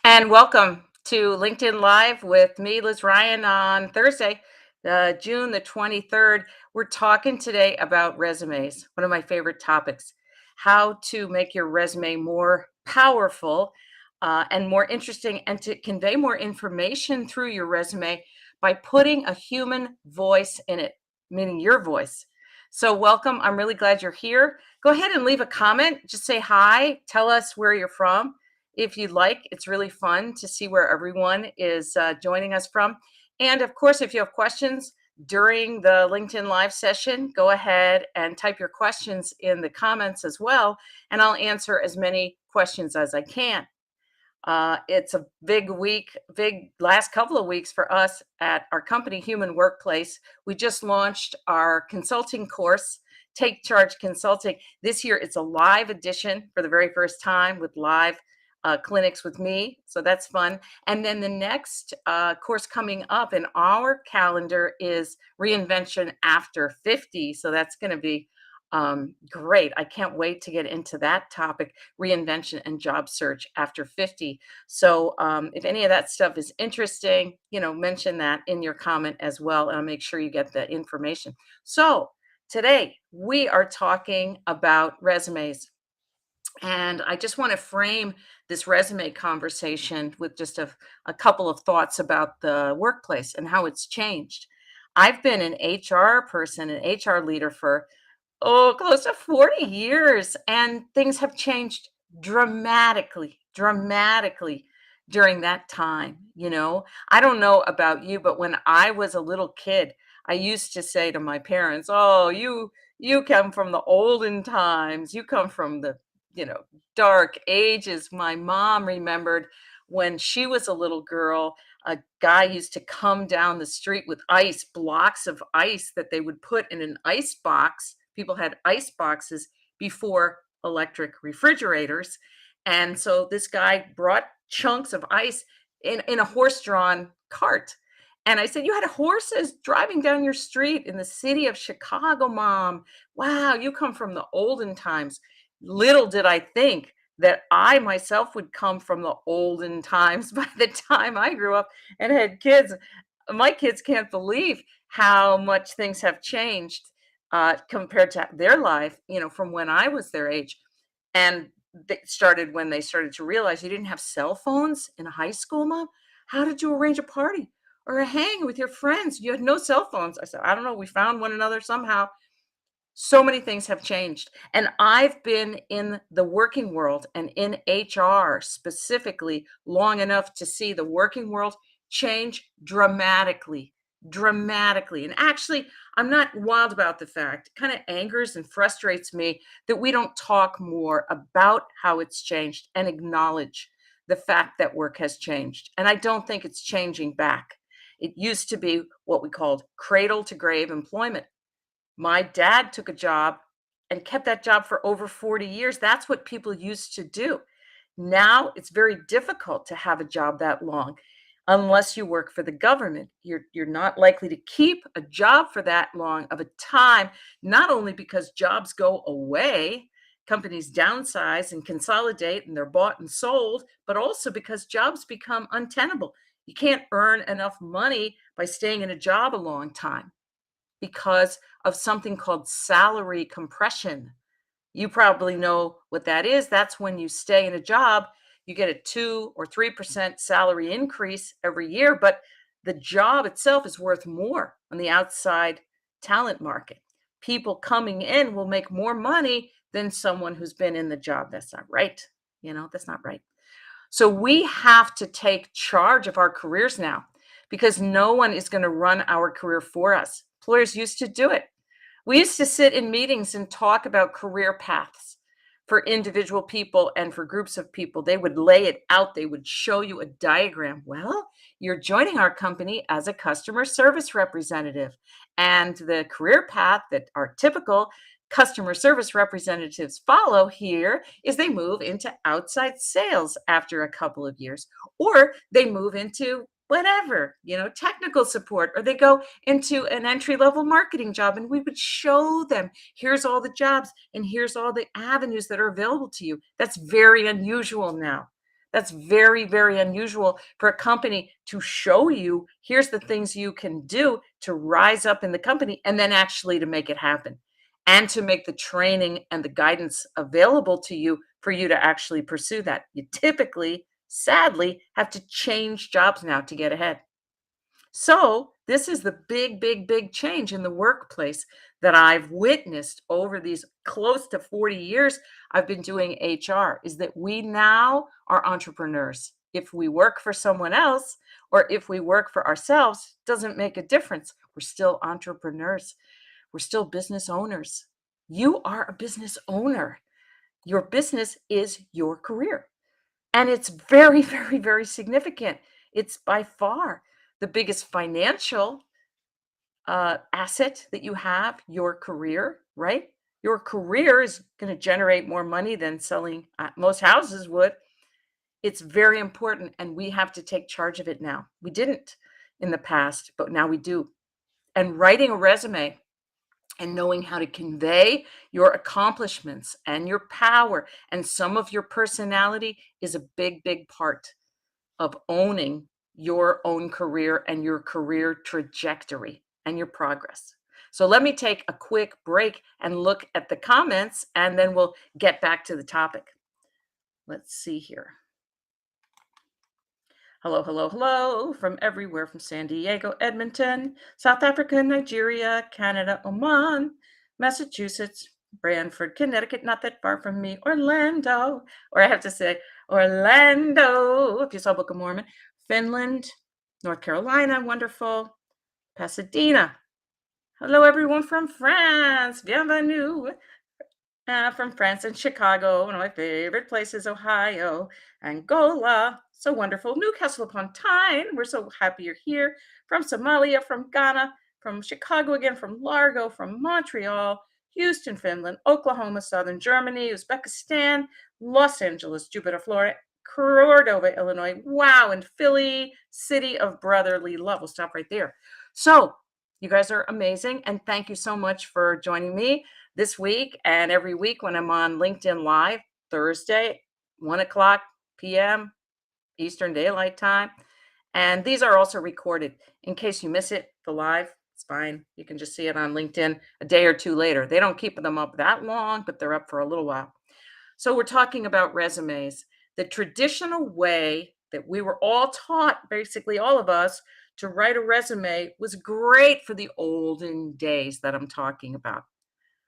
And welcome to LinkedIn Live with me, Liz Ryan, on Thursday, June the 23rd. We're talking today about resumes, one of my favorite topics, how to make your resume more powerful and more interesting, and to convey more information through your resume by putting a human voice in it, meaning your voice. So, welcome. I'm really glad you're here. Go ahead and leave a comment. Just say hi. Tell us where you're from if you'd like. It's really fun to see where everyone is joining us from. And of course, if you have questions during the LinkedIn Live session, go ahead and type your questions in the comments as well, and I'll answer as many questions as I can. It's a big week, big last couple of weeks for us at our company, Human Workplace. We just launched our consulting course, Take Charge Consulting. This year, it's a live edition for the very first time with live clinics with me. So that's fun. And then the next course coming up in our calendar is Reinvention After 50. So that's going to be great. I can't wait to get into that topic, reinvention and job search after 50. So if any of that stuff is interesting, mention that in your comment as well, and I'll make sure you get the information. So today we are talking about resumes. And I just want to frame this resume conversation with just a couple of thoughts about the workplace and how it's changed. I've been an HR person, an HR leader for close to 40 years, and things have changed dramatically during that time, I don't know about you, but when I was a little kid, I used to say to my parents, "Oh, you come from the olden times. You come from the, you know, dark ages." My mom remembered when she was a little girl, a guy used to come down the street with ice, blocks of ice that they would put in an ice box. People had ice boxes before electric refrigerators. And so this guy brought chunks of ice in a horse-drawn cart. And I said, "You had horses driving down your street in the city of Chicago, Mom. Wow, you come from the olden times." Little did I think that I myself would come from the olden times by the time I grew up and had kids. My kids can't believe how much things have changed compared to their life, from when I was their age. And it started when they started to realize you didn't have cell phones in high school, Mom. How did you arrange a party or a hang with your friends? You had no cell phones. I said, "I don't know. We found one another somehow." So many things have changed. And I've been in the working world and in HR specifically long enough to see the working world change dramatically. And actually, I'm not wild about the fact, it kind of angers and frustrates me that we don't talk more about how it's changed and acknowledge the fact that work has changed. And I don't think it's changing back. It used to be what we called cradle to grave employment. My dad took a job and kept that job for over 40 years. That's what people used to do. Now it's very difficult to have a job that long unless you work for the government. You're not likely to keep a job for that long of a time, not only because jobs go away, companies downsize and consolidate and they're bought and sold, but also because jobs become untenable. You can't earn enough money by staying in a job a long time because of something called salary compression. You probably know what that is. That's when you stay in a job, you get a 2 or 3% salary increase every year, but the job itself is worth more on the outside talent market. People coming in will make more money than someone who's been in the job. That's not right. That's not right. So we have to take charge of our careers now because no one is going to run our career for us. Employers used to do it. We used to sit in meetings and talk about career paths for individual people and for groups of people. They would lay it out, they would show you a diagram. Well, you're joining our company as a customer service representative. And the career path that our typical customer service representatives follow here is they move into outside sales after a couple of years, or they move into whatever, technical support, or they go into an entry level marketing job. And we would show them, here's all the jobs and here's all the avenues that are available to you. That's very unusual now. That's very, very unusual for a company to show you, here's the things you can do to rise up in the company and then actually to make it happen and to make the training and the guidance available to you for you to actually pursue that. You typically, sadly, have to change jobs now to get ahead. So, this is the big, big, big change in the workplace that I've witnessed over these close to 40 years I've been doing HR is that we now are entrepreneurs. If we work for someone else or if we work for ourselves, doesn't make a difference. We're still entrepreneurs. We're still business owners. You are a business owner. Your business is your career. And it's very, very, very significant. It's by far the biggest financial asset that you have, your career, right? Your career is going to generate more money than selling most houses would. It's very important, and we have to take charge of it now. We didn't in the past, but now we do. And writing a resume and knowing how to convey your accomplishments and your power and some of your personality is a big, big part of owning your own career and your career trajectory and your progress. So let me take a quick break and look at the comments, and then we'll get back to the topic. Let's see here. Hello, hello, hello from everywhere from San Diego, Edmonton, South Africa, Nigeria, Canada, Oman, Massachusetts, Brantford, Connecticut, not that far from me, Orlando, or I have to say Orlando, if you saw Book of Mormon, Finland, North Carolina, wonderful, Pasadena. Hello, everyone from France, bienvenue. From France and Chicago, one of my favorite places, Ohio, Angola, so wonderful. Newcastle upon Tyne, we're so happy you're here. From Somalia, from Ghana, from Chicago again, from Largo, from Montreal, Houston, Finland, Oklahoma, Southern Germany, Uzbekistan, Los Angeles, Jupiter, Florida, Cordova, Illinois, wow, and Philly, city of brotherly love. We'll stop right there. So, you guys are amazing, and thank you so much for joining me this week and every week when I'm on LinkedIn Live, Thursday, 1:00 p.m. Eastern Daylight Time. And these are also recorded in case you miss it, the live. It's fine. You can just see it on LinkedIn a day or two later. They don't keep them up that long, but they're up for a little while. So we're talking about resumes. The traditional way that we were all taught, basically all of us, to write a resume was great for the olden days that I'm talking about.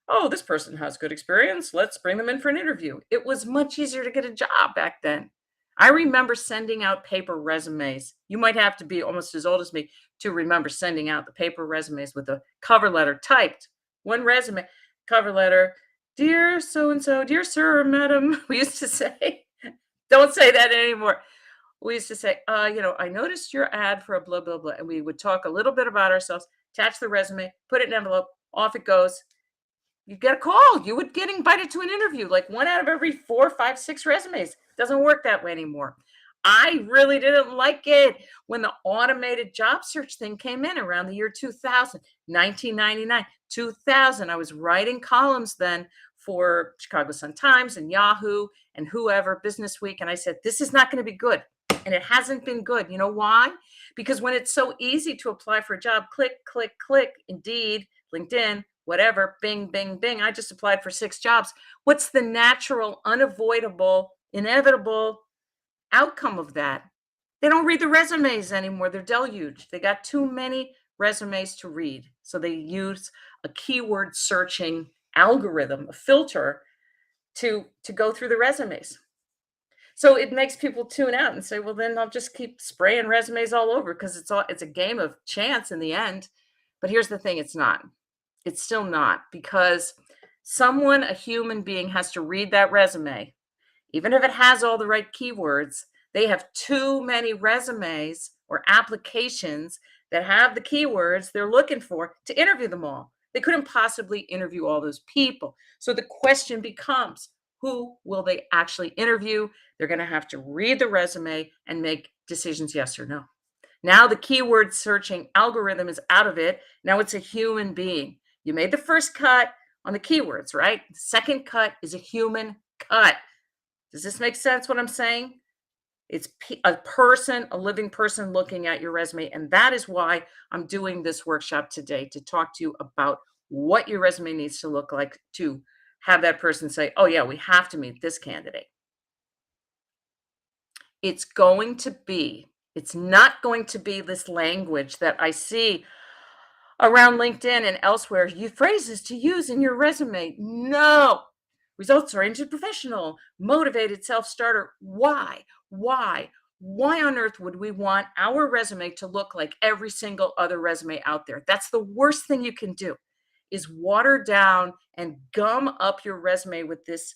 Oh, this person has good experience. Let's bring them in for an interview. It was much easier to get a job back then. I remember sending out paper resumes. You might have to be almost as old as me to remember sending out the paper resumes with a cover letter typed. One resume, cover letter, dear so and so, dear sir or madam, we used to say. Don't say that anymore. We used to say, I noticed your ad for a blah, blah, blah. And we would talk a little bit about ourselves, attach the resume, put it in an envelope, off it goes. You get a call. You would get invited to an interview, like 1 out of every 4, 5, 6 resumes. Doesn't work that way anymore. I really didn't like it when the automated job search thing came in around the year 2000, 1999, 2000. I was writing columns then for Chicago Sun-Times and Yahoo and whoever, Business Week. And I said, this is not going to be good. And it hasn't been good. You know why? Because when it's so easy to apply for a job, click, click, click, Indeed, LinkedIn, whatever, bing, bing, bing. I just applied for 6 jobs. What's the natural, unavoidable, inevitable outcome of that? They don't read the resumes anymore. They're deluged. They got too many resumes to read. So they use a keyword searching algorithm, a filter to go through the resumes. So it makes people tune out and say, well, then I'll just keep spraying resumes all over because it's a game of chance in the end. But here's the thing, it's not. It's still not, because someone, a human being, has to read that resume. Even if it has all the right keywords, they have too many resumes or applications that have the keywords they're looking for to interview them all. They couldn't possibly interview all those people. So the question becomes, who will they actually interview? They're going to have to read the resume and make decisions, yes or no. Now the keyword searching algorithm is out of it. Now it's a human being. You made the first cut on the keywords, right? The second cut is a human cut. Does this make sense what I'm saying? It's a person, a living person looking at your resume. And that is why I'm doing this workshop today, to talk to you about what your resume needs to look like to have that person say, oh, yeah, we have to meet this candidate. It's going to be, it's not going to be this language that I see around LinkedIn and elsewhere, you phrases to use in your resume. No. Results oriented professional, motivated self starter. Why? Why? Why on earth would we want our resume to look like every single other resume out there? That's the worst thing you can do, is water down and gum up your resume with this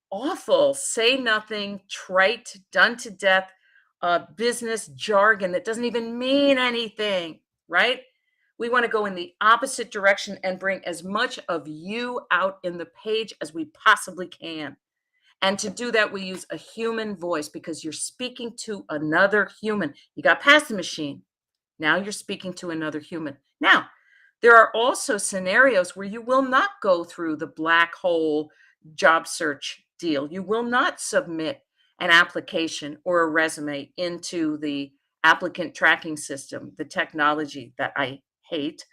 awful, say nothing, trite, done to death business jargon that doesn't even mean anything, right? We want to go in the opposite direction and bring as much of you out in the page as we possibly can. And to do that, we use a human voice, because you're speaking to another human. You got past the machine. Now you're speaking to another human. Now, there are also scenarios where you will not go through the black hole job search deal. You will not submit an application or a resume into the applicant tracking system, the technology that I hate,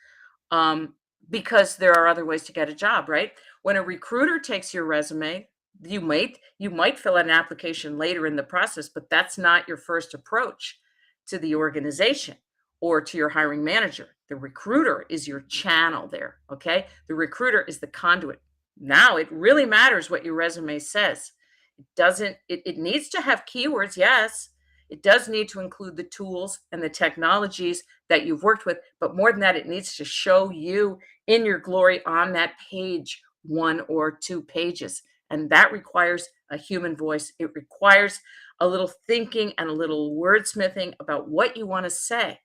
um, because there are other ways to get a job, right? When a recruiter takes your resume, you might fill out an application later in the process, but that's not your first approach to the organization or to your hiring manager. The recruiter is your channel there, okay? The recruiter is the conduit. Now it really matters what your resume says. It needs to have keywords, yes. It does need to include the tools and the technologies that you've worked with, but more than that, it needs to show you in your glory on that page, 1 or 2 pages. And that requires a human voice. It requires a little thinking and a little wordsmithing about what you want to say.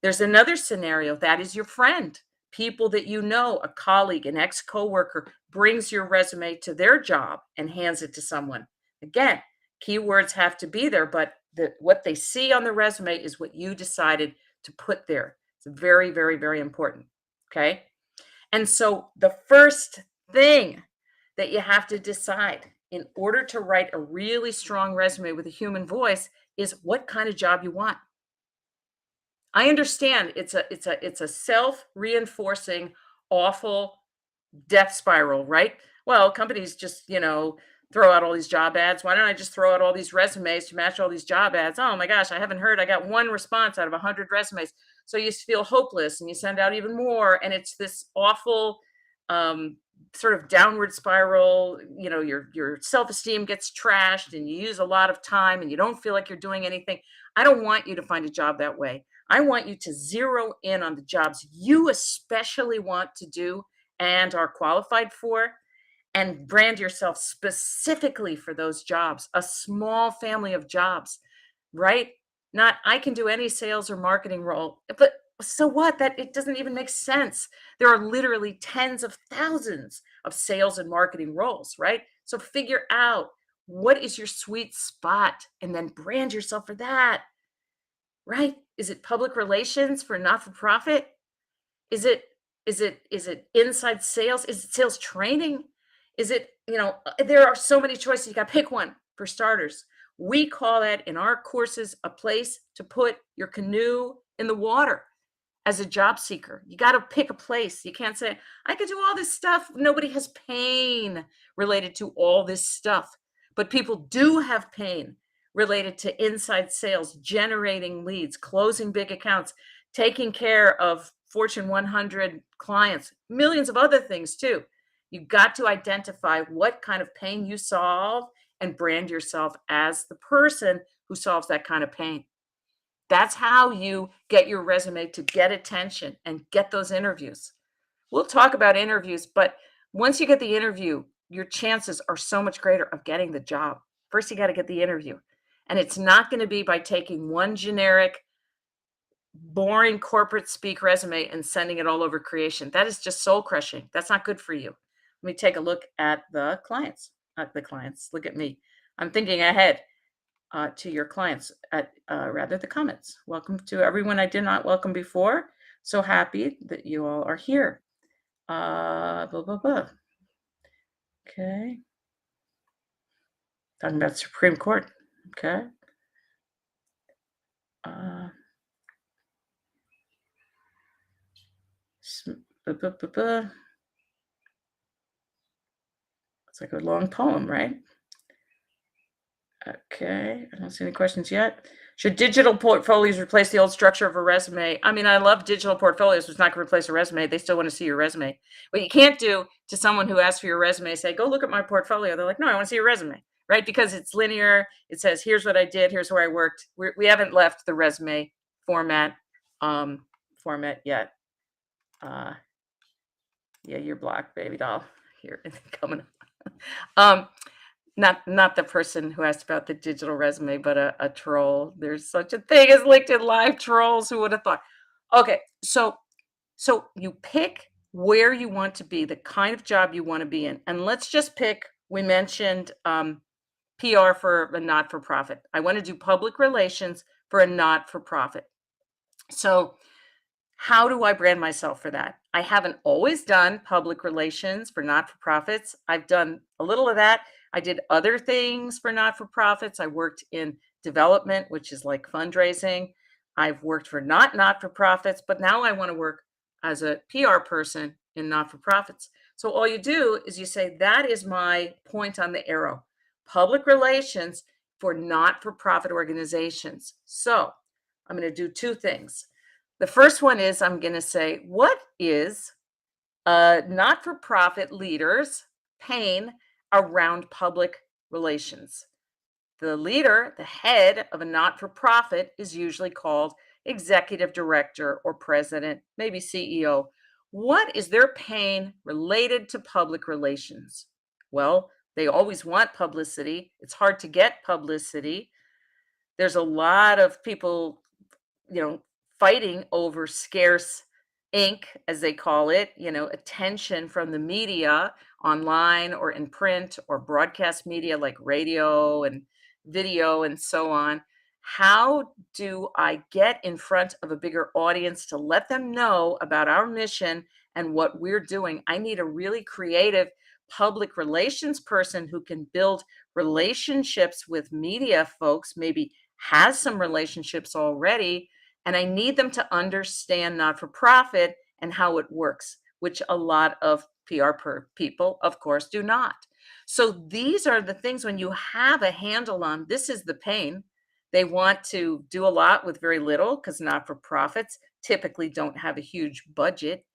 There's another scenario, that is your friend, people that you know, a colleague, an ex coworker brings your resume to their job and hands it to someone. Again, keywords have to be there, but what they see on the resume is what you decided to put there. It's very, very, very important. Okay. And so the first thing that you have to decide in order to write a really strong resume with a human voice is what kind of job you want. I understand it's a self-reinforcing, awful death spiral, right? Well, companies just, throw out all these job ads. Why don't I just throw out all these resumes to match all these job ads? Oh my gosh, I haven't heard. I got one response out of 100 resumes. So you feel hopeless and you send out even more. And it's this awful um, sort of downward spiral. Your self-esteem gets trashed and you use a lot of time and you don't feel like you're doing anything. I don't want you to find a job that way. I want you to zero in on the jobs you especially want to do and are qualified for, and brand yourself specifically for those jobs, a small family of jobs, right? Not I can do any sales or marketing role, but so what? That it doesn't even make sense. There are literally tens of thousands of sales and marketing roles, right? So figure out what is your sweet spot and then brand yourself for that, right? Is it public relations for not for profit? Is it is it inside sales? Is it sales training? Is it, there are so many choices. You got to pick one for starters. We call that in our courses a place to put your canoe in the water as a job seeker. You got to pick a place. You can't say, I could do all this stuff. Nobody has pain related to all this stuff. But people do have pain related to inside sales, generating leads, closing big accounts, taking care of Fortune 100 clients, millions of other things too. You've got to identify what kind of pain you solve and brand yourself as the person who solves that kind of pain. That's how you get your resume to get attention and get those interviews. We'll talk about interviews, but once you get the interview, your chances are so much greater of getting the job. First, you got to get the interview. And it's not going to be by taking one generic, boring corporate speak resume and sending it all over creation. That is just soul crushing. That's not good for you. Let me take a look at the clients. The clients. Look at me. I'm thinking ahead to your clients at rather the comments. Welcome to everyone I did not welcome before. So happy that you all are here. Blah, blah, blah. Okay. Talking about Supreme Court. Okay. It's like a long poem, right? Okay, I don't see any questions yet. Should digital portfolios replace the old structure of a resume? I mean, I love digital portfolios, but it's not gonna replace a resume. They still wanna see your resume. What you can't do to someone who asks for your resume, say, "Go look at my portfolio." They're like, "No, I wanna see your resume," right? Because it's linear. It says, "Here's what I did. Here's where I worked." We haven't left the resume format, um, format yet. Uh, yeah, you're blocked, baby doll. Here, coming up. Um, not the person who asked about the digital resume, but a troll. There's such a thing as LinkedIn Live trolls. Who would have thought? Okay, so you pick where you want to be, the kind of job you want to be in, and let's just pick. We mentioned PR for a not-for-profit. I want to do public relations for a not-for-profit. So how do I brand myself for that? I haven't always done public relations for not for profits. I've done a little of that. I did other things for not for profits. I worked in development, which is like fundraising. I've worked for not for profits, but now I want to work as a PR person in not for profits. So all you do is you say, that is my point on the arrow, public relations for not for profit organizations. So I'm going to do two things. The first one is I'm going to say, what is a not for profit leader's pain around public relations? The leader, the head of a not for profit, is usually called executive director or president, maybe CEO. What is their pain related to public relations? Well, they always want publicity. It's hard to get publicity. There's a lot of people, fighting over scarce ink, as they call it, attention from the media online or in print or broadcast media like radio and video and so on. How do I get in front of a bigger audience to let them know about our mission and what we're doing? I need a really creative public relations person who can build relationships with media folks, maybe has some relationships already, and I need them to understand not for profit and how it works, which a lot of people, of course, do not. So these are the things when you have a handle on this is the pain. They want to do a lot with very little because not for profits typically don't have a huge budget.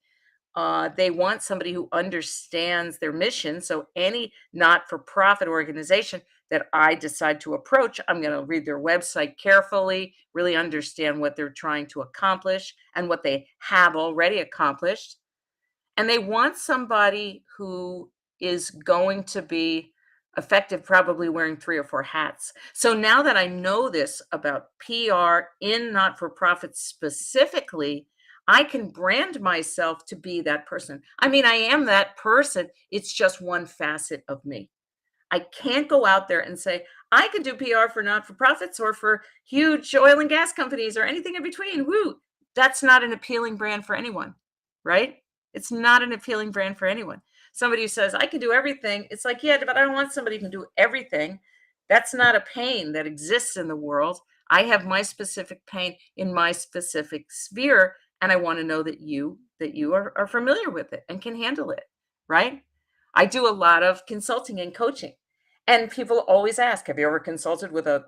They want somebody who understands their mission. So, any not for profit organization that I decide to approach, I'm going to read their website carefully, really understand what they're trying to accomplish and what they have already accomplished. And they want somebody who is going to be effective, probably wearing 3 or 4 hats. So now that I know this about PR in not for profit specifically, I can brand myself to be that person. I mean, I am that person. It's just one facet of me. I can't go out there and say, I can do PR for not for profits or for huge oil and gas companies or anything in between. Woo. That's not an appealing brand for anyone, right? It's not an appealing brand for anyone. Somebody who says, I can do everything. It's like, yeah, but I don't want somebody who can do everything. That's not a pain that exists in the world. I have my specific pain in my specific sphere, and I want to know that you are familiar with it and can handle it, right? I do a lot of consulting and coaching. And people always ask, have you ever consulted with a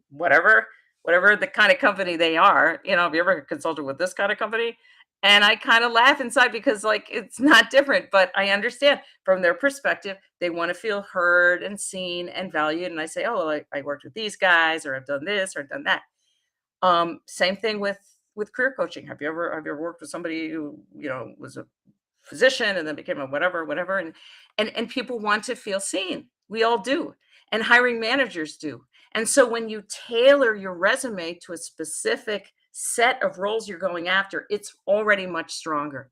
whatever, whatever the kind of company they are? Have you ever consulted with this kind of company? And I kind of laugh inside because, like, it's not different, but I understand from their perspective, they want to feel heard and seen and valued. And I say, oh, well, I worked with these guys, or I've done this, or I've done that. Same thing with career coaching. Have you ever worked with somebody who was a physician and then became a whatever, and people want to feel seen. We all do, and hiring managers do. And so when you tailor your resume to a specific set of roles you're going after, it's already much stronger.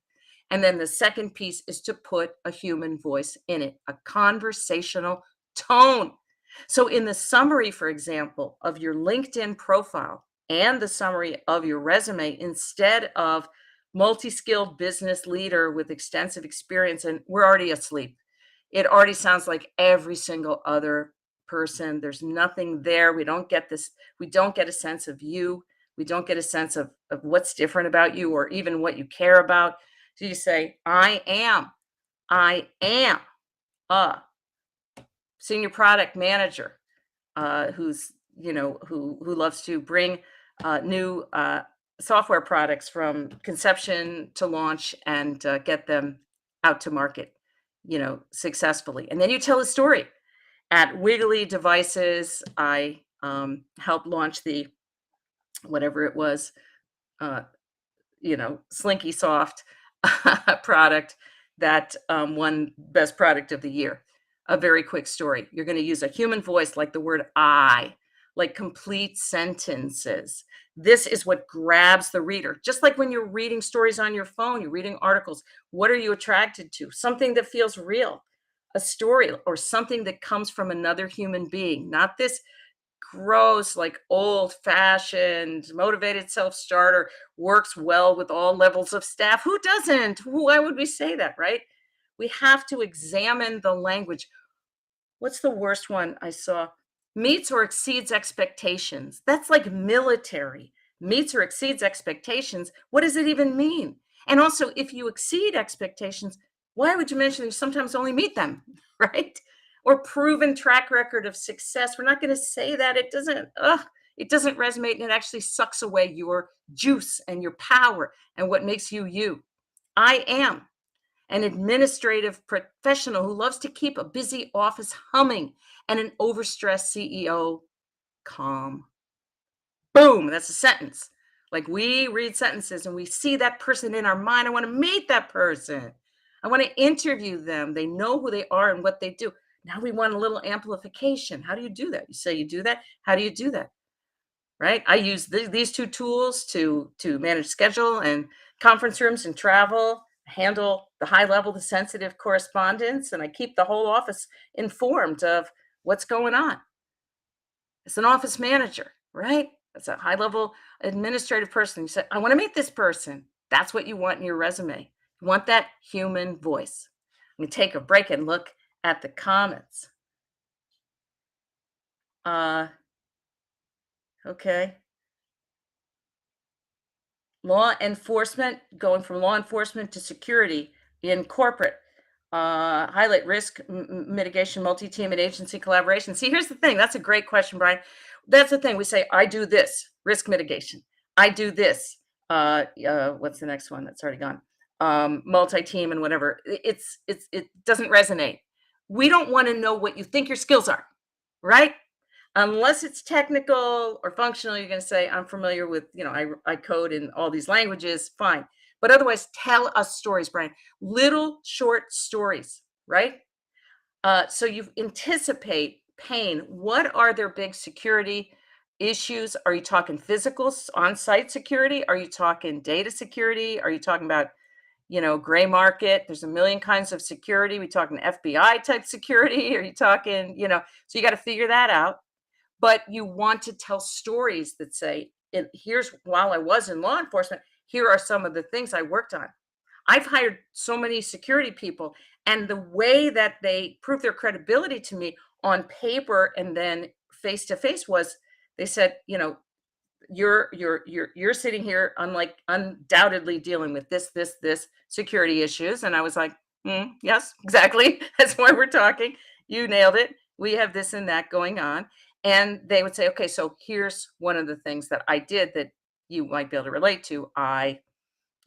And then the second piece is to put a human voice in it, a conversational tone. So in the summary, for example, of your LinkedIn profile and the summary of your resume, instead of multi-skilled business leader with extensive experience, and we're already asleep. It already sounds like every single other person. There's nothing there. We don't get this. We don't get a sense of you. We don't get a sense of what's different about you or even what you care about. So you say, I am a senior product manager who's who loves to bring new software products from conception to launch and get them out to market, successfully. And then you tell a story. At Wiggly Devices, I helped launch the whatever it was, uh, Slinky Soft product that won Best Product of the Year. A very quick story. You're going to use a human voice like the word I, like complete sentences. This is what grabs the reader. Just like when you're reading stories on your phone, you're reading articles. What are you attracted to? Something that feels real, a story or something that comes from another human being, not this gross, like old-fashioned, motivated self-starter, works well with all levels of staff. Who doesn't? Why would we say that, right? We have to examine the language. What's the worst one I saw? Meets or exceeds expectations. That's like military. Meets or exceeds expectations. What does it even mean? And also, if you exceed expectations, why would you mention you sometimes only meet them, right? Or proven track record of success. We're not going to say that. It doesn't resonate and it actually sucks away your juice and your power and what makes you you. I am an administrative professional who loves to keep a busy office humming and an overstressed CEO calm. Boom, that's a sentence. Like we read sentences and we see that person in our mind. I want to meet that person. I want to interview them. They know who they are and what they do. Now we want a little amplification. How do you do that? You say you do that. How do you do that? Right? I use these two tools to manage schedule and conference rooms and travel, handle the high level, the sensitive correspondence, and I keep the whole office informed of what's going on. It's an office manager, right? That's a high level administrative person. You say, I want to meet this person. That's what you want in your resume. You want that human voice. I'm going to take a break and look at the comments. Okay. Law enforcement, going from law enforcement to security in corporate. Highlight risk mitigation, multi-team and agency collaboration. See, here's the thing. That's a great question, Brian. That's the thing. We say, I do this, risk mitigation. I do this. What's the next one? That's already gone. Multi-team and whatever. It doesn't resonate. We don't want to know what you think your skills are, right? Unless it's technical or functional, you're going to say, I'm familiar with, I code in all these languages, fine. But otherwise, tell us stories, Brian. Little short stories, right? So you anticipate pain. What are their big security issues? Are you talking physical on-site security? Are you talking data security? Are you talking about, gray market? There's a million kinds of security. We talking FBI type security? Are you talking, so you got to figure that out. But you want to tell stories that say, here's while I was in law enforcement, here are some of the things I worked on. I've hired so many security people, and the way that they prove their credibility to me on paper and then face to face was they said, you're sitting here unlike undoubtedly dealing with this security issues. And I was like, yes, exactly. That's why we're talking. You nailed it. We have this and that going on. And they would say, okay, so here's one of the things that I did that you might be able to relate to. I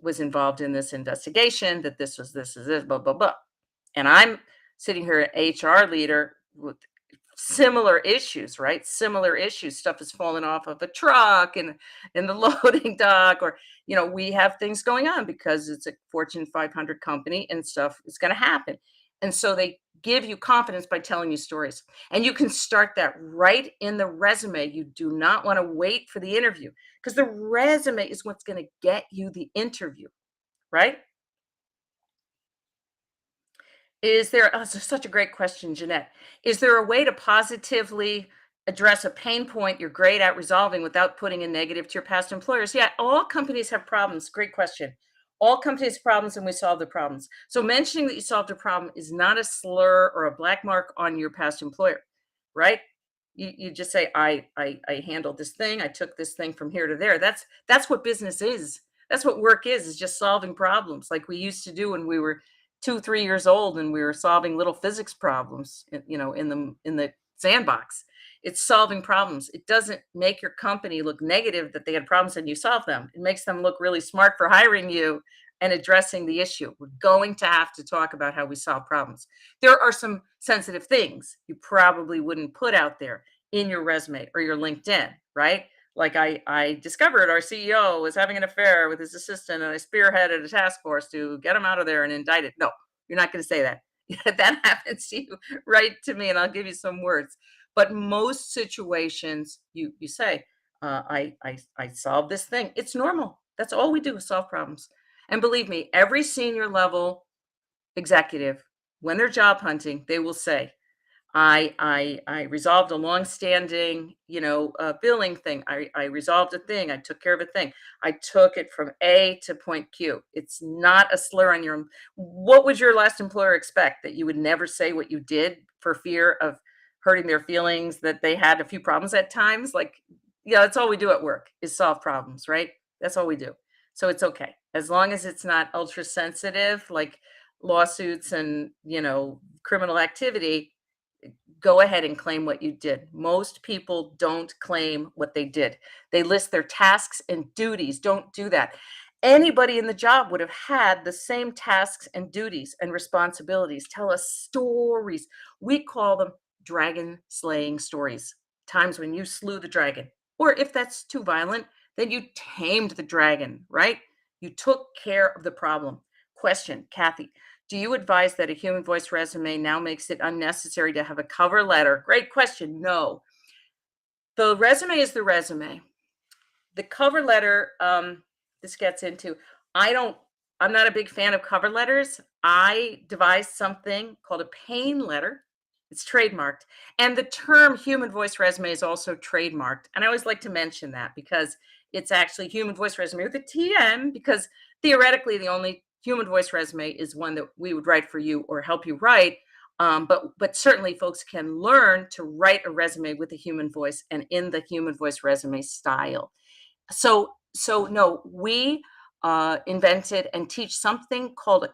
was involved in this investigation, that this is this, blah, blah, blah. And I'm sitting here, an HR leader with similar issues, right? Similar issues. Stuff is falling off of a truck and in the loading dock, or, we have things going on because it's a Fortune 500 company and stuff is going to happen. And so they give you confidence by telling you stories. And you can start that right in the resume. You do not want to wait for the interview because the resume is what's going to get you the interview, right? Is there oh, this such a great question, Jeanette. Is there a way to positively address a pain point you're great at resolving without putting a negative to your past employers? Yeah, all companies have problems. Great question. All companies have problems and we solve the problems. So mentioning that you solved a problem is not a slur or a black mark on your past employer, right? You just say, I handled this thing, I took this thing from here to there. That's what business is. That's what work is just solving problems like we used to do when we were 2, 3 years old and we were solving little physics problems, in the sandbox. It's solving problems. It doesn't make your company look negative that they had problems and you solve them. It makes them look really smart for hiring you and addressing the issue. We're going to have to talk about how we solve problems. There are some sensitive things you probably wouldn't put out there in your resume or your LinkedIn, right? Like I discovered our CEO was having an affair with his assistant and I spearheaded a task force to get him out of there and indict it. No, you're not going to say that. If that happens to you, write to me and I'll give you some words. But most situations, you say, I solved this thing. It's normal. That's all we do is solve problems. And believe me, every senior level executive, when they're job hunting, they will say, I resolved a long-standing, billing thing. I resolved a thing. I took care of a thing. I took it from A to point Q. It's not a slur on your. What would your last employer expect? That you would never say what you did for fear of hurting their feelings, that they had a few problems at times? Like, yeah, that's all we do at work is solve problems, right? That's all we do. So it's okay. As long as it's not ultra sensitive, like lawsuits and, criminal activity, go ahead and claim what you did. Most people don't claim what they did. They list their tasks and duties. Don't do that. Anybody in the job would have had the same tasks and duties and responsibilities. Tell us stories. We call them dragon slaying stories. Times when you slew the dragon. Or if that's too violent, then you tamed the dragon, right? You took care of the problem. Question, Kathy, do you advise that a human voice resume now makes it unnecessary to have a cover letter? Great question. No. The resume is the resume. The cover letter, this gets into, I don't, I'm not a big fan of cover letters. I devised something called a pain letter. It's trademarked. And the term human voice resume is also trademarked. And I always like to mention that because it's actually human voice resume with a TM, because theoretically the only human voice resume is one that we would write for you or help you write. But certainly folks can learn to write a resume with a human voice and in the human voice resume style. So no, we invented and teach something called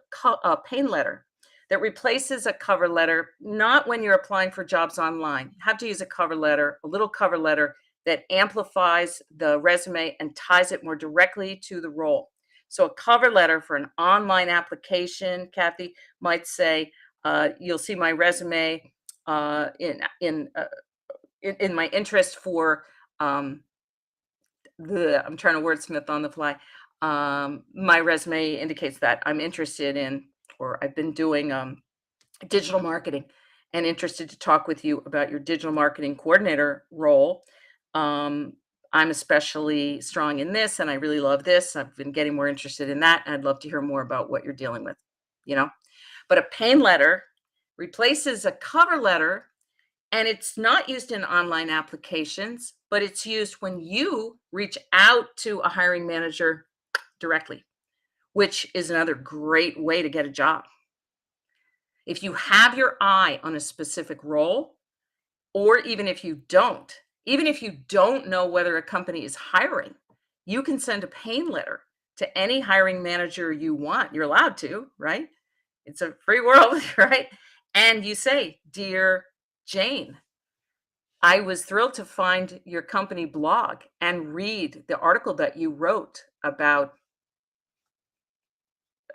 a pain letter that replaces a cover letter. Not when you're applying for jobs online. You have to use a cover letter, a little cover letter that amplifies the resume and ties it more directly to the role. So a cover letter for an online application, Kathy, might say, you'll see my resume in my interest for I'm trying to wordsmith on the fly. My resume indicates that I'm interested in, or I've been doing digital marketing and interested to talk with you about your digital marketing coordinator role. Um, I'm especially strong in this and I really love this. I've been getting more interested in that. And I'd love to hear more about what you're dealing with, you know. But a pain letter replaces a cover letter, and it's not used in online applications, but it's used when you reach out to a hiring manager directly, which is another great way to get a job. If you have your eye on a specific role, or even if you don't know whether a company is hiring, you can send a pain letter to any hiring manager you want. You're allowed to, right? It's a free world, right? And you say, "Dear Jane, I was thrilled to find your company blog and read the article that you wrote about,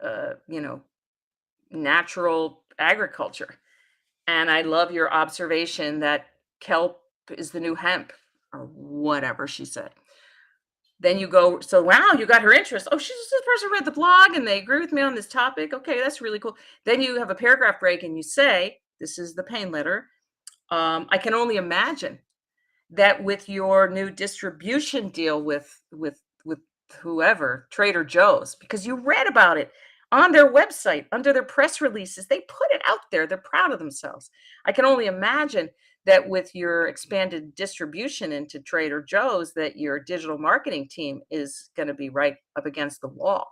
uh, you know, natural agriculture. And I love your observation that kelp is the new hemp," or whatever she said. Then you go, so wow, you got her interest. Oh, she's this person read the blog and they agree with me on this topic. Okay, that's really cool. Then you have a paragraph break and you say, this is the pain letter. I can only imagine that with your new distribution deal with whoever, Trader Joe's, because you read about it on their website, under their press releases, they put it out there. They're proud of themselves. I can only imagine that with your expanded distribution into Trader Joe's, that your digital marketing team is going to be right up against the wall.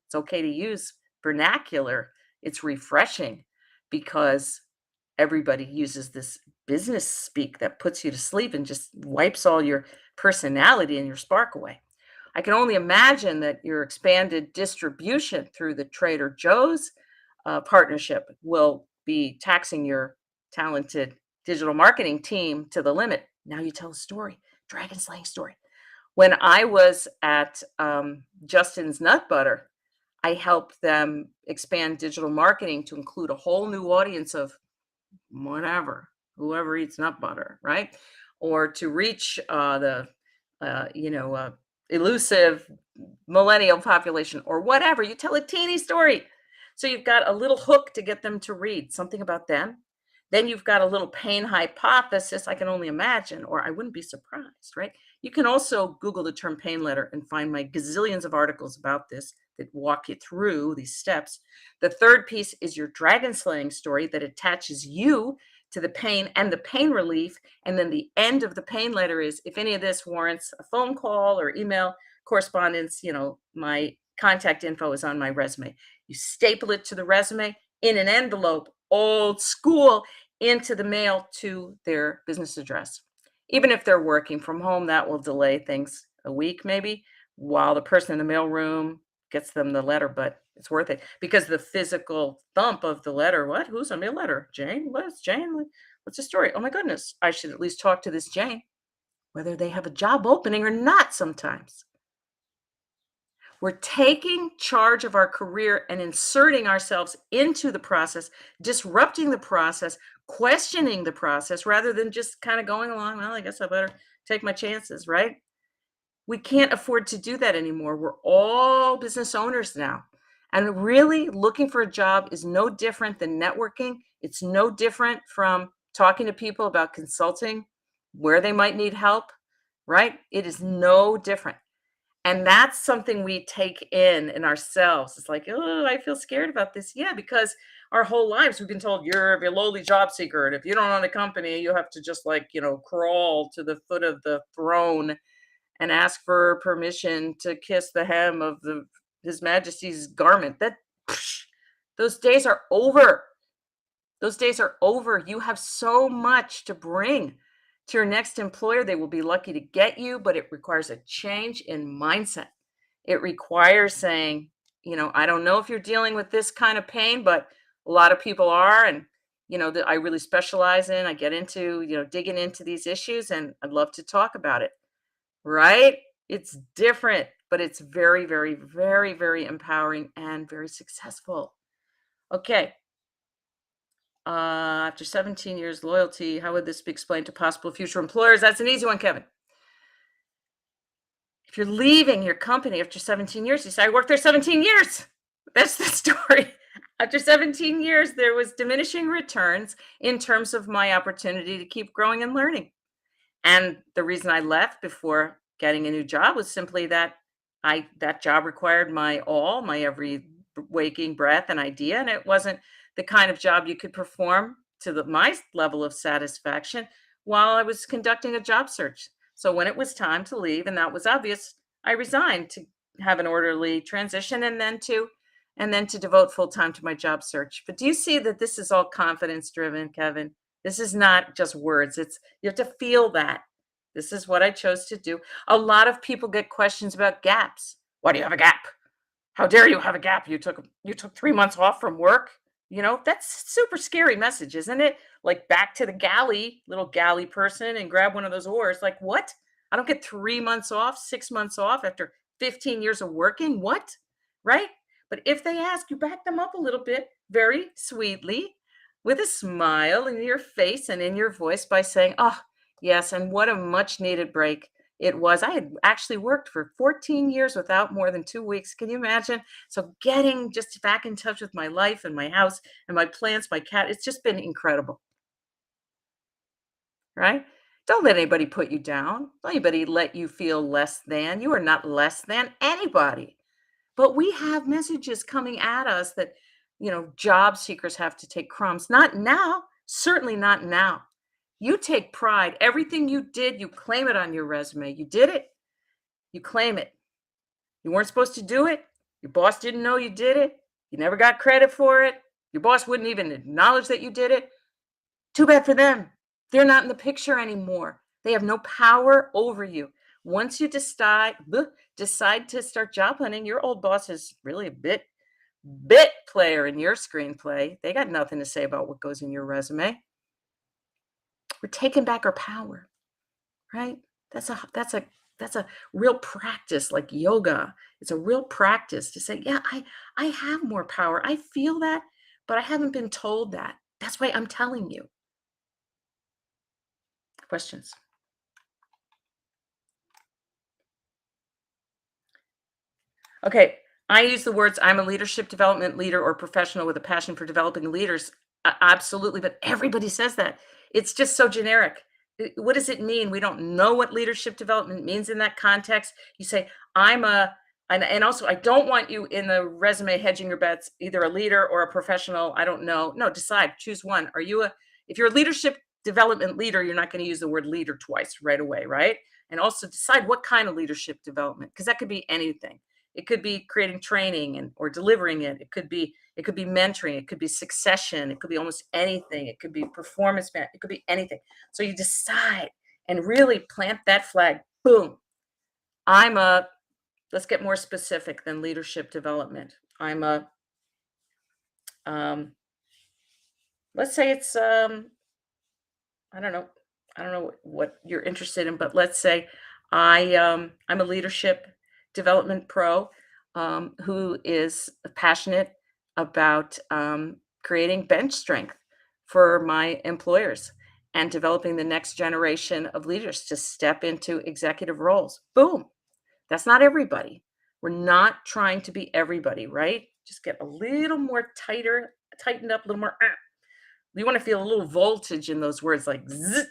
It's okay to use vernacular. It's refreshing because everybody uses this business speak that puts you to sleep and just wipes all your personality and your spark away. I can only imagine that your expanded distribution through the Trader Joe's partnership will be taxing your talented digital marketing team to the limit. Now you tell a story, dragon slaying story. When I was at Justin's Nut Butter, I helped them expand digital marketing to include a whole new audience of whatever, whoever eats nut butter, right? Or to reach the, elusive millennial population or whatever. You tell a teeny story. So you've got a little hook to get them to read something about them. Then you've got a little pain hypothesis, I can only imagine, or I wouldn't be surprised, right? You can also Google the term pain letter and find my gazillions of articles about this that walk you through these steps. The third piece is your dragon slaying story that attaches you to the pain and the pain relief. And then the end of the pain letter is if any of this warrants a phone call or email correspondence, my contact info is on my resume. You staple it to the resume in an envelope, old school, into the mail to their business address. Even if they're working from home, that will delay things a week maybe while the person in the mailroom gets them the letter, but it's worth it because the physical thump of the letter, what? Who's on me a letter? Jane? What's Jane? What's the story? Oh my goodness, I should at least talk to this Jane, whether they have a job opening or not sometimes. We're taking charge of our career and inserting ourselves into the process, disrupting the process, questioning the process rather than just kind of going along. Well, I guess I better take my chances, right? We can't afford to do that anymore. We're all business owners now. And really, looking for a job is no different than networking. It's no different from talking to people about consulting, where they might need help, right? It is no different. And that's something we take in ourselves. It's like, oh, I feel scared about this. Yeah, because our whole lives we've been told you're a lowly job seeker. And if you don't own a company, you have to just crawl to the foot of the throne and ask for permission to kiss the hem of His Majesty's garment. Those days are over. Those days are over. You have so much to bring to your next employer. They will be lucky to get you, but it requires a change in mindset. It requires saying, I don't know if you're dealing with this kind of pain, but a lot of people are. And, that I really specialize in, I get into, digging into these issues and I'd love to talk about it. Right? It's different, but it's very, very, very, very empowering and very successful. Okay. After 17 years loyalty, how would this be explained to possible future employers? That's an easy one, Kevin. If you're leaving your company after 17 years, you say, I worked there 17 years. That's the story. After 17 years, there was diminishing returns in terms of my opportunity to keep growing and learning. And the reason I left before getting a new job was simply that that job required my all, my every waking breath and idea, and it wasn't the kind of job you could perform to my level of satisfaction while I was conducting a job search. So when it was time to leave, and that was obvious, I resigned to have an orderly transition and then to devote full time to my job search. But do you see that this is all confidence driven, Kevin? This is not just words. You have to feel that. This is what I chose to do. A lot of people get questions about gaps. Why do you have a gap? How dare you have a gap? You took 3 months off from work. That's super scary message, isn't it? Like back to the galley, little galley person, and grab one of those oars. Like what? I don't get 3 months off, 6 months off after 15 years of working. What? Right? But if they ask, you back them up a little bit, very sweetly, with a smile in your face and in your voice by saying, oh, yes, and what a much needed break it was. I had actually worked for 14 years without more than 2 weeks. Can you imagine? So getting just back in touch with my life and my house and my plants, my cat, it's just been incredible, right? Don't let anybody put you down. Don't anybody let you feel less than. You are not less than anybody. But we have messages coming at us that, job seekers have to take crumbs. Not now, certainly not now. You take pride. Everything you did, you claim it on your resume. You did it, you claim it. You weren't supposed to do it. Your boss didn't know you did it. You never got credit for it. Your boss wouldn't even acknowledge that you did it. Too bad for them. They're not in the picture anymore. They have no power over you. Once you decide decide to start job hunting, your old boss is really a bit player in your screenplay. They got nothing to say about what goes in your resume. We're taking back our power, right? That's a real practice like yoga. It's a real practice to say, yeah, I have more power. I feel that, but I haven't been told that. That's why I'm telling you. Questions? Okay, I use the words I'm a leadership development leader or professional with a passion for developing leaders. Absolutely, but everybody says that. It's just so generic. What does it mean? We don't know what leadership development means in that context. You say, I'm a, and also, I don't want you in the resume hedging your bets, either a leader or a professional. I don't know. No, decide, choose one. If you're a leadership development leader, you're not going to use the word leader twice right away, right? And also decide what kind of leadership development, because that could be anything. It could be creating training and or delivering it. It could be mentoring. It could be succession. It could be almost anything. It could be performance man. It could be anything. So you decide and really plant that flag. Boom. I'm a let's get more specific than leadership development. I'm a um let's say it's I don't know. I don't know what you're interested in, but let's say I'm a leadership development pro who is passionate about creating bench strength for my employers and developing the next generation of leaders to step into executive roles. Boom. That's not everybody. We're not trying to be everybody, right? Just get a little more tightened up, a little more. You want to feel a little voltage in those words, like zzz,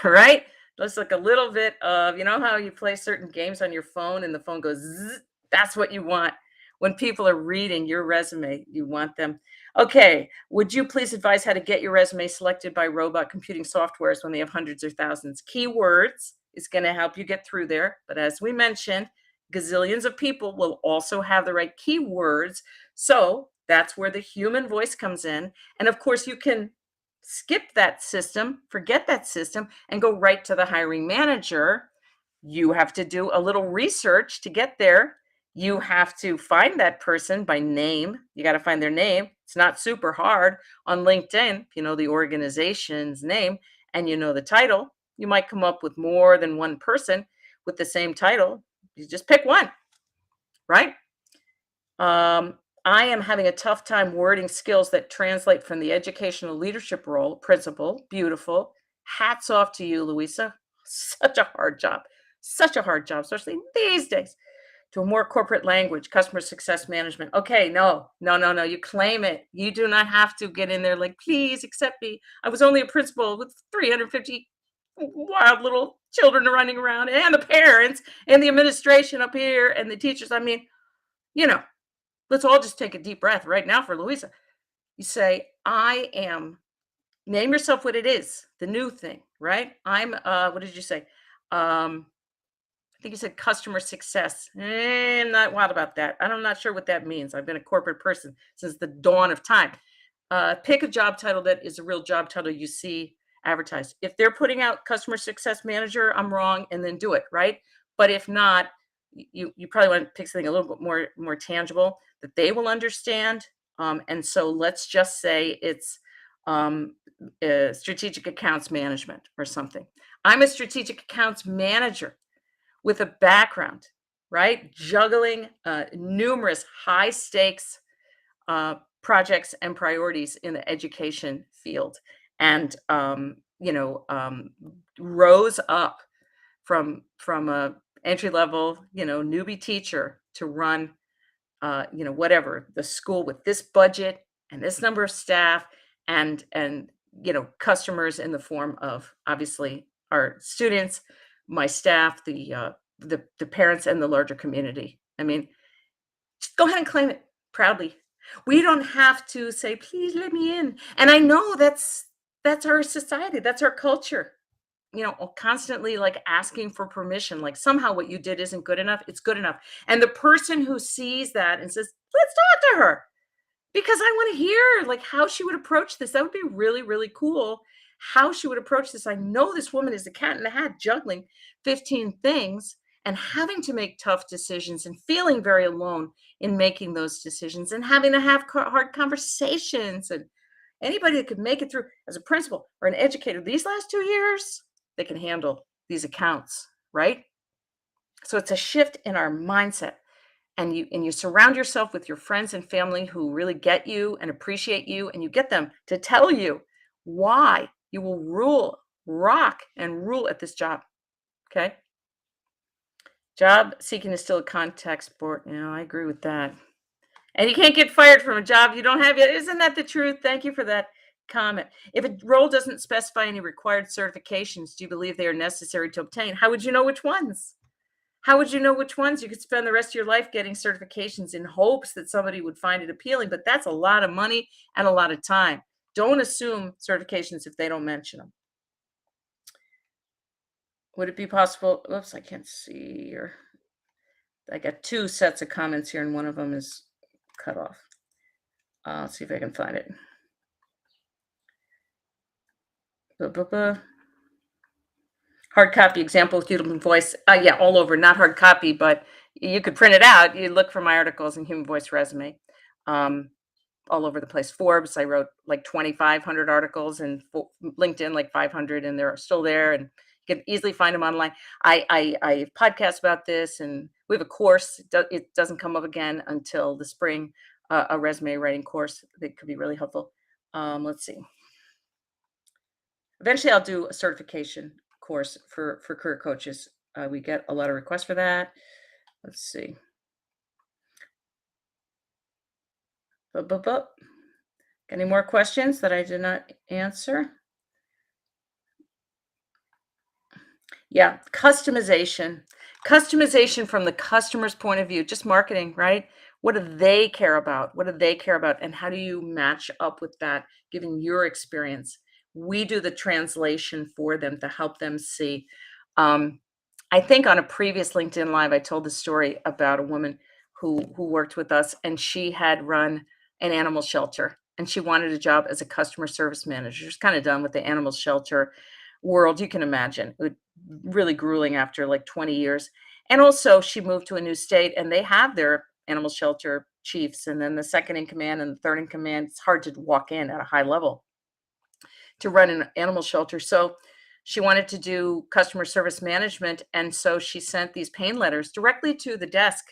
right? Just like a little bit of, you know how you play certain games on your phone and the phone goes zzz? That's what you want when people are reading your resume. You want them. Okay, would you please advise how to get your resume selected by robot computing softwares when they have hundreds or thousands? Keywords is going to help you get through there. But as we mentioned, gazillions of people will also have the right keywords. So that's where the human voice comes in. And of course, you can skip that system, forget that system, and go right to the hiring manager. You have to do a little research to get there. You have to find that person by name. You got to find their name. It's not super hard on LinkedIn. If you know the organization's name and you know the title, you might come up with more than one person with the same title. You just pick one, right? I am having a tough time wording skills that translate from the educational leadership role. Principal, beautiful. Hats off to you, Louisa. Such a hard job. Such a hard job, especially these days. To a more corporate language, customer success management. Okay, no, no, no, no. You claim it. You do not have to get in there like, please accept me. I was only a principal with 350 wild little children running around, and the parents, and the administration up here, and the teachers. I mean, you know, let's all just take a deep breath right now for Louisa. You say, I am, name yourself what it is, the new thing, right? What did you say? I think you said customer success. I'm not wild about that. I'm not sure what that means. I've been a corporate person since the dawn of time. Pick a job title that is a real job title you see advertised. If they're putting out customer success manager, I'm wrong, and then do it, right? But if not, you probably want to pick something a little bit more tangible that they will understand. And so let's just say it's strategic accounts management or something. I'm a strategic accounts manager with a background, right? Juggling numerous high stakes projects and priorities in the education field, and rose up from a entry level, newbie teacher to run, whatever the school with this budget and this number of staff and customers in the form of obviously our students, my staff, the parents, and the larger community. I mean, just go ahead and claim it proudly. We don't have to say, please let me in. And I know that's our society, that's our culture. Constantly like asking for permission, like somehow what you did isn't good enough. It's good enough. And the person who sees that and says, let's talk to her because I want to hear like how she would approach this. That would be really, really cool. How she would approach this. I know this woman is a cat in the hat juggling 15 things. and having to make tough decisions and feeling very alone in making those decisions and having to have hard conversations. And anybody that could make it through as a principal or an educator these last 2 years, they can handle these accounts, right? So it's a shift in our mindset, and you surround yourself with your friends and family who really get you and appreciate you, and you get them to tell you why you will rock and rule at this job. Okay. Job seeking is still a contact sport. I agree with that. And you can't get fired from a job you don't have yet. Isn't that the truth? Thank you for that comment. If a role doesn't specify any required certifications, do you believe they are necessary to obtain? How would you know which ones? How would you know which ones? You could spend the rest of your life getting certifications in hopes that somebody would find it appealing, but that's a lot of money and a lot of time. Don't assume certifications if they don't mention them. Would it be possible? Oops, I can't see here. I got two sets of comments here, and one of them is cut off. Let's see if I can find it. Hard copy example with Human Voice. Yeah, all over, not hard copy, but you could print it out. You look for my articles in Human Voice Resume. All over the place. Forbes, I wrote like 2,500 articles, and LinkedIn like 500, and they're still there, and you can easily find them online. I podcast about this, and we have a course. It doesn't come up again until the spring, a resume writing course that could be really helpful. Let's see. Eventually, I'll do a certification course for career coaches. We get a lot of requests for that. Let's see. Any more questions that I did not answer? Yeah, customization. Customization from the customer's point of view, just marketing, right? What do they care about? What do they care about? And how do you match up with that, given your experience? We do the translation for them to help them see. Um, I think on a previous LinkedIn Live, I told the story about a woman who worked with us, and she had run an animal shelter, and she wanted a job as a customer service manager. She's kind of done with the animal shelter world. You can imagine it would really grueling after like 20 years. And also, she moved to a new state, and they have their animal shelter chiefs, and then the second in command and the third in command. It's hard to walk in at a high level to run an animal shelter. So she wanted to do customer service management. And so she sent these pain letters directly to the desk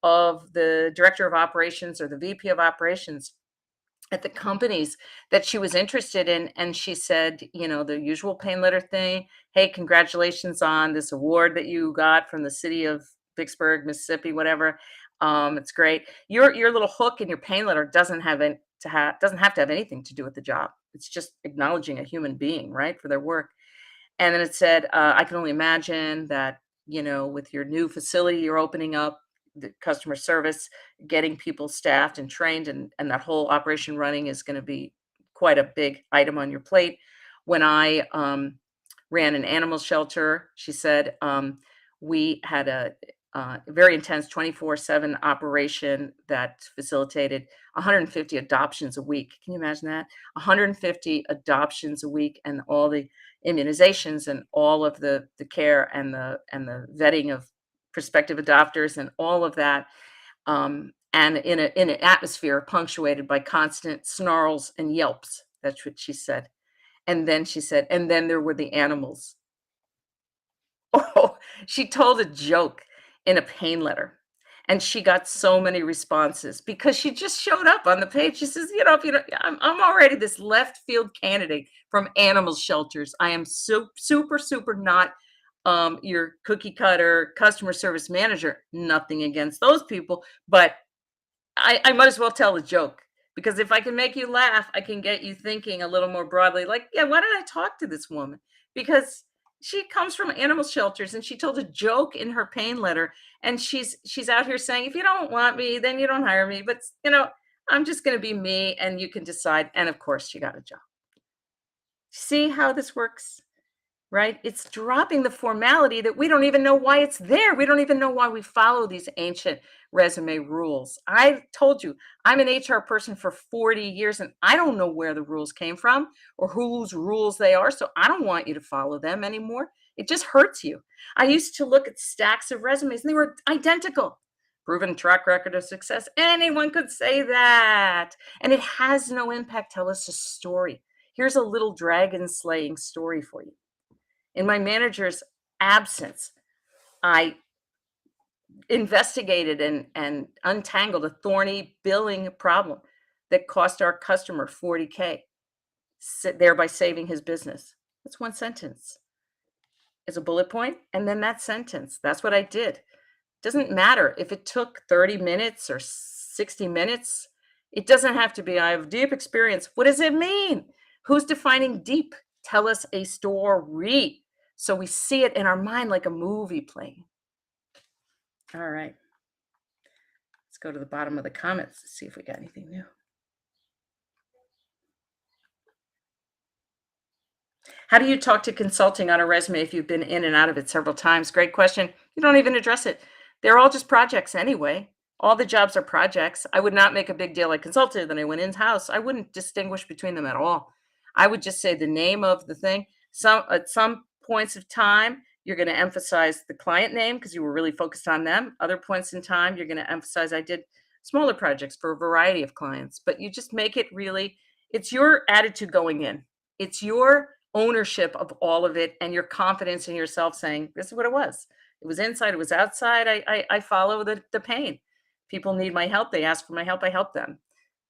of the director of operations or the VP of operations at the companies that she was interested in. And she said, the usual pain letter thing. Hey, congratulations on this award that you got from the city of Vicksburg, Mississippi, whatever. It's great. Your little hook in your pain letter doesn't have to have anything to do with the job. It's just acknowledging a human being, right, for their work. And then it said, I can only imagine that, with your new facility you're opening up, the customer service, getting people staffed and trained, and that whole operation running is going to be quite a big item on your plate. When I ran an animal shelter, she said, we had a very intense 24/7 operation that facilitated 150 adoptions a week. Can you imagine that? 150 adoptions a week, and all the immunizations and all of the care and the vetting of prospective adopters and all of that, and in an atmosphere punctuated by constant snarls and yelps. That's what she said. And then she said, and then there were the animals. Oh, she told a joke in a pain letter, and she got so many responses because she just showed up on the page. She says, if you know, I'm already this left field candidate from animal shelters. I am so super not your cookie cutter customer service manager. Nothing against those people, but I might as well tell a joke, because if I can make you laugh, I can get you thinking a little more broadly. Like, yeah, why did I talk to this woman? Because she comes from animal shelters, and she told a joke in her pain letter, and she's out here saying, if you don't want me, then you don't hire me. But I'm just going to be me, and you can decide. And of course, she got a job. See how this works? Right? It's dropping the formality that we don't even know why it's there. We don't even know why we follow these ancient resume rules. I told you, I'm an HR person for 40 years, and I don't know where the rules came from or whose rules they are. So I don't want you to follow them anymore. It just hurts you. I used to look at stacks of resumes and they were identical. Proven track record of success. Anyone could say that. And it has no impact. Tell us a story. Here's a little dragon slaying story for you. In my manager's absence, I investigated and untangled a thorny billing problem that cost our customer 40K, thereby saving his business. That's one sentence. It's a bullet point, and then that sentence. That's what I did. Doesn't matter if it took 30 minutes or 60 minutes. It doesn't have to be, I have deep experience. What does it mean? Who's defining deep? Tell us a story. So we see it in our mind like a movie playing. All right. Let's go to the bottom of the comments to see if we got anything new. How do you talk to consulting on a resume if you've been in and out of it several times? Great question. You don't even address it. They're all just projects anyway. All the jobs are projects. I would not make a big deal. I consulted, then I went in-house. I wouldn't distinguish between them at all. I would just say the name of the thing. At some points of time, you're going to emphasize the client name because you were really focused on them. Other points in time, you're going to emphasize I did smaller projects for a variety of clients. But you just make it really, it's your attitude going in. It's your ownership of all of it and your confidence in yourself saying, this is what it was. It was inside, it was outside. I follow the pain. People need my help. They ask for my help. I help them,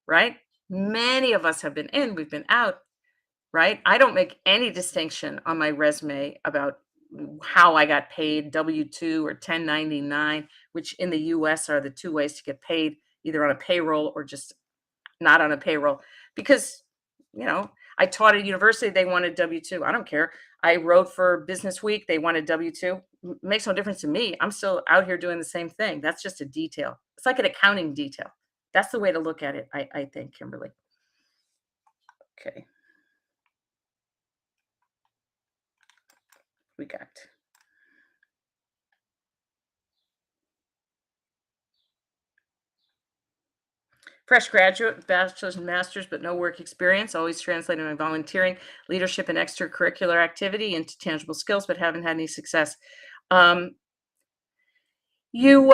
right? Many of us have been in, we've been out, right? I don't make any distinction on my resume about how I got paid, W-2 or 1099, which in the US are the two ways to get paid, either on a payroll or just not on a payroll. Because, I taught at a university, they wanted W-2. I don't care. I wrote for Business Week, they wanted W-2. Makes no difference to me. I'm still out here doing the same thing. That's just a detail. It's like an accounting detail. That's the way to look at it, I think, Kimberly. Okay. We got fresh graduate, bachelor's and master's, but no work experience. Always translating my volunteering, leadership, and extracurricular activity into tangible skills, but haven't had any success. You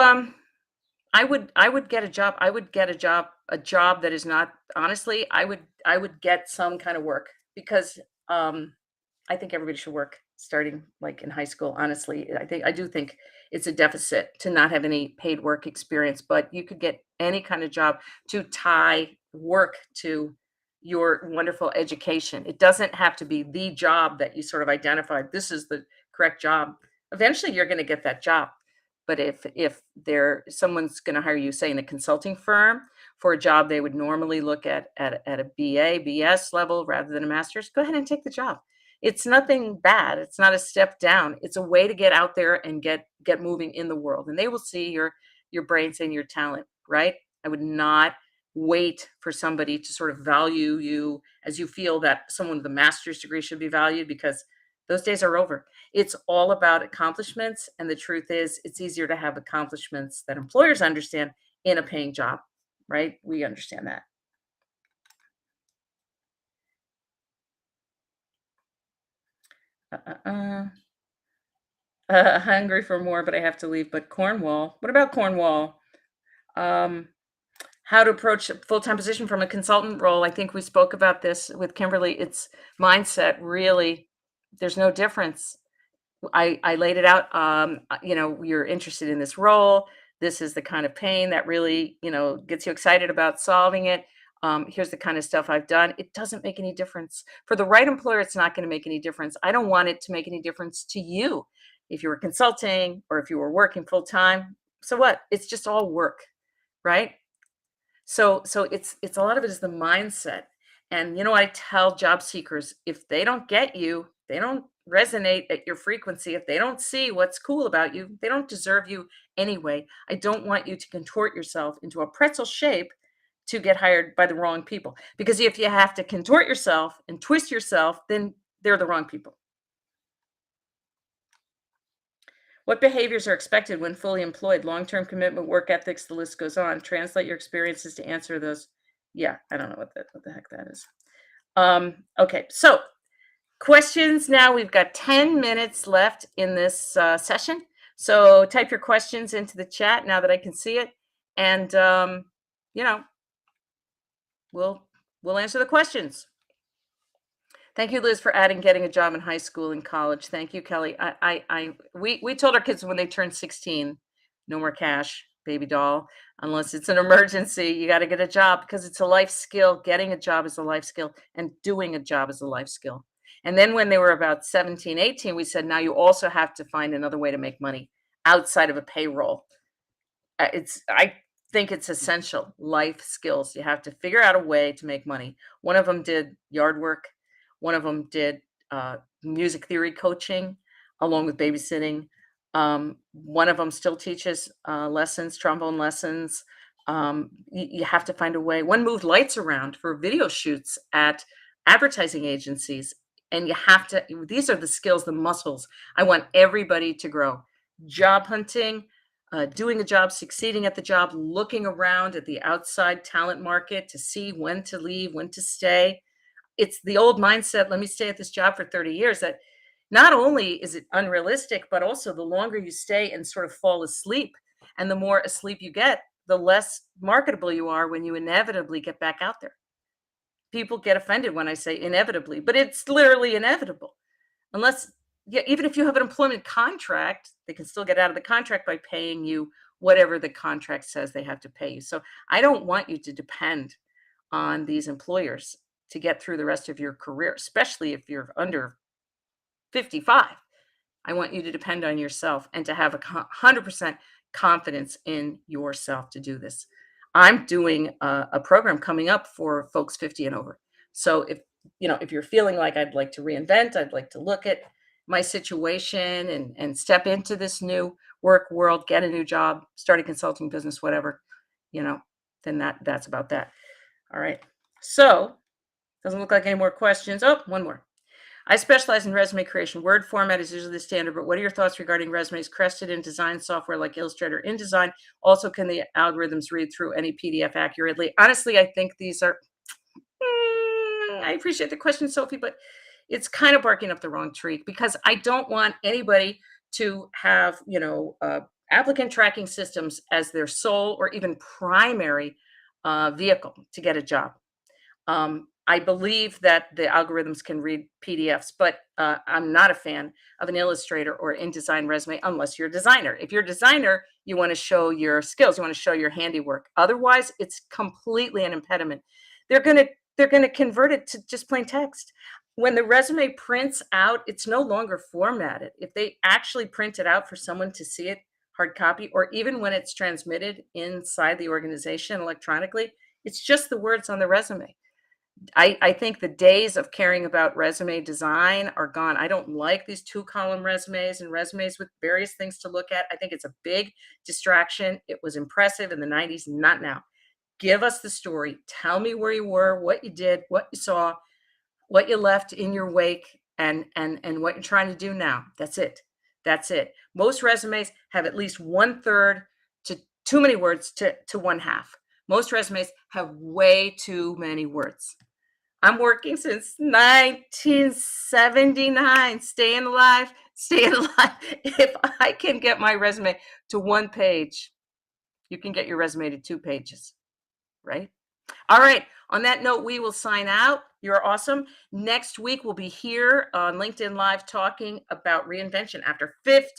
I would get a job. I would get a job that is not, honestly, I would get some kind of work because I think everybody should work starting like in high school. Honestly, I do think it's a deficit to not have any paid work experience, but you could get any kind of job to tie work to your wonderful education. It doesn't have to be the job that you sort of identified. This is the correct job. Eventually, you're going to get that job. But if someone's going to hire you, say in a consulting firm for a job they would normally look at a BA, BS level rather than a master's, go ahead and take the job. It's nothing bad. It's not a step down. It's a way to get out there and get moving in the world. And they will see your brains and your talent, right? I would not wait for somebody to sort of value you as you feel that someone with a master's degree should be valued, because those days are over. It's all about accomplishments. And the truth is, it's easier to have accomplishments that employers understand in a paying job, right? We understand that. Hungry for more, but I have to leave. But Cornwall, what about Cornwall? Um, how to approach a full-time position from a consultant role. I think we spoke about this with Kimberly. It's mindset, really. There's no difference. I laid it out. You're interested in this role. This is the kind of pain that really, gets you excited about solving it. Here's the kind of stuff I've done. It doesn't make any difference. For the right employer, it's not going to make any difference. I don't want it to make any difference to you. If you were consulting or if you were working full time, so what? It's just all work, right? So it's a lot of it is the mindset. And I tell job seekers, if they don't get you, they don't resonate at your frequency, if they don't see what's cool about you, they don't deserve you anyway. I don't want you to contort yourself into a pretzel shape to get hired by the wrong people. Because if you have to contort yourself and twist yourself, then they're the wrong people. What behaviors are expected when fully employed? Long-term commitment, work ethics, the list goes on. Translate your experiences to answer those. Yeah, I don't know what the heck that is. Okay, so Questions now. We've got 10 minutes left in this session. So type your questions into the chat now that I can see it. And, you know, we'll we'll answer the questions. Thank you, Liz, for adding getting a job in high school and college. Thank you, Kelly. We told our kids when they turned 16, no more cash, baby doll, unless it's an emergency. You got to get a job because it's a life skill. Getting a job is a life skill, and doing a job is a life skill. And then when they were about 17, 18, we said, now you also have to find another way to make money outside of a payroll. I think it's essential life skills. You have to figure out a way to make money. One of them did yard work. One of them did music theory coaching along with babysitting. One of them still teaches lessons, trombone lessons. You have to find a way. One moved lights around for video shoots at advertising agencies. And you have to, these are the skills, the muscles I want everybody to grow. Job hunting, doing a job, succeeding at the job, looking around at the outside talent market to see when to leave, when to stay. It's the old mindset, let me stay at this job for 30 years. That not only is it unrealistic, but also the longer you stay and sort of fall asleep, and the more asleep you get, the less marketable you are when you inevitably get back out there. People get offended when I say inevitably, but it's literally inevitable. Unless, yeah, even if you have an employment contract, they can still get out of the contract by paying you whatever the contract says they have to pay you. So I don't want you to depend on these employers to get through the rest of your career, especially if you're under 55. I want you to depend on yourself and to have 100% confidence in yourself to do this. I'm doing a program coming up for folks 50 and over. So if you're feeling like I'd like to reinvent, I'd like to look at my situation and step into this new work world, get a new job, start a consulting business, whatever, then that's about that. All right. So doesn't look like any more questions. Oh, one more. I specialize in resume creation. Word format is usually the standard, but what are your thoughts regarding resumes crested in design software like Illustrator, InDesign? Also, can the algorithms read through any PDF accurately? Honestly, I think these are, I appreciate the question, Sophie, but it's kind of barking up the wrong tree because I don't want anybody to have, applicant tracking systems as their sole or even primary vehicle to get a job. I believe that the algorithms can read PDFs, but I'm not a fan of an Illustrator or InDesign resume unless you're a designer. If you're a designer, you want to show your skills, you want to show your handiwork. Otherwise, it's completely an impediment. They're going to convert it to just plain text. When the resume prints out, it's no longer formatted. If they actually print it out for someone to see it hard copy, or even when it's transmitted inside the organization electronically, it's just the words on the resume. I think the days of caring about resume design are gone. I don't like these 2-column resumes and resumes with various things to look at. I think it's a big distraction. It was impressive in the 90s, not now. Give us the story. Tell me where you were, what you did, what you saw, what you left in your wake, and what you're trying to do now. That's it. That's it. Most resumes have at least 1/3 to too many words to 1/2. Most resumes have way too many words. I'm working since 1979, staying alive, staying alive. If I can get my resume to 1 page, you can get your resume to 2 pages, right? All right. On that note, we will sign out. You're awesome. Next week, we'll be here on LinkedIn Live talking about reinvention after 50